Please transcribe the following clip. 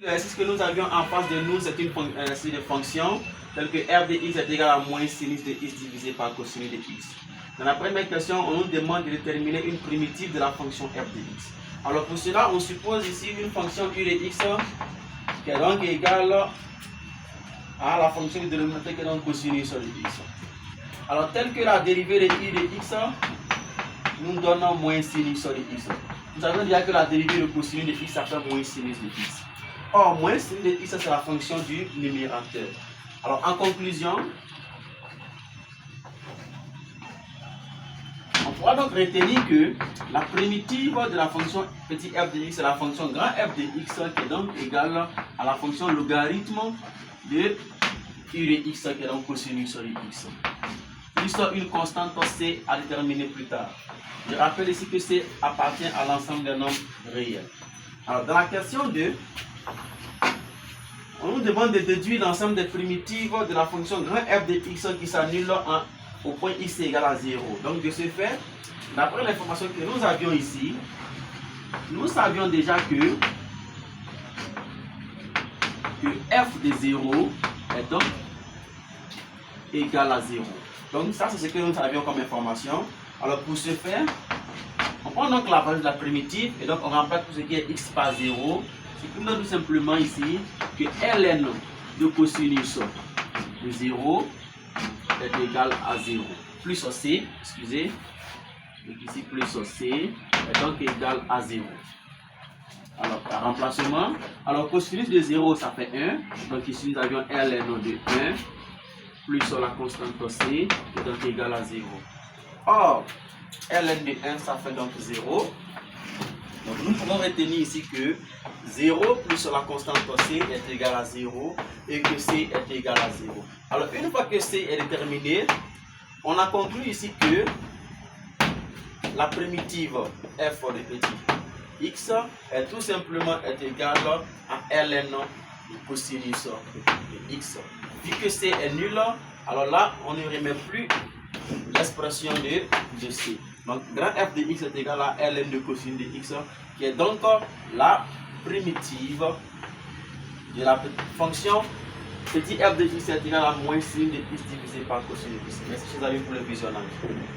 L'exercice que nous avions en face de nous, c'est une fonction telle que f de x est égal à moins sinus de x divisé par cosinus de x. Dans la première question, on nous demande de déterminer une primitive de la fonction f de x. Alors pour cela, on suppose ici une fonction u de x qui est donc égale à la fonction du dénominateur qui est donc cosinus de x. Alors telle que la dérivée de u de x nous donne moins sinus de x. Nous savons déjà que la dérivée de cosinus de x ça fait moins sinus de x. Or, moins sinus de x, c'est la fonction du numérateur. Alors, en conclusion, on pourra donc retenir que la primitive de la fonction petit f de x, c'est la fonction grand f de x qui est donc égale à la fonction logarithme de u de x qui est donc cosinus de x. Plus une constante c à déterminer plus tard. Je rappelle ici que c appartient à l'ensemble des nombres réels. Alors, dans la question 2, on nous demande de déduire l'ensemble des primitives de la fonction grand f de x qui s'annule au point x égale à 0. Donc de ce fait, d'après l'information que nous avions ici, nous savions déjà que f de 0 est donc égal à 0. Donc ça c'est ce que nous avions comme information. Alors pour ce faire, on prend donc la valeur de la primitive et donc on remplace tout ce qui est x par 0. Ce qui nous donne tout simplement ici que ln de cosinus de 0 est égal à 0. Plus c, excusez, donc ici plus c est donc égal à 0. Alors, par remplacement, alors cosinus de 0 ça fait 1, donc ici nous avions ln de 1 plus la constante c est donc égal à 0. Or, ln de 1 ça fait donc 0. Donc nous pouvons retenir ici que 0 plus la constante c est égal à 0 et que c est égal à 0. Alors une fois que c est déterminé, on a conclu ici que la primitive f de petit x est tout simplement égale à ln de cosinus de x. Vu que c est nul, alors là on ne remet plus l'expression de c. Donc, grand f de x est égal à ln de cosinus de x, qui est donc la primitive de la fonction petit f de x est égal à moins sin de x divisé par cosinus de x. Merci, chers amis, pour le visionnage.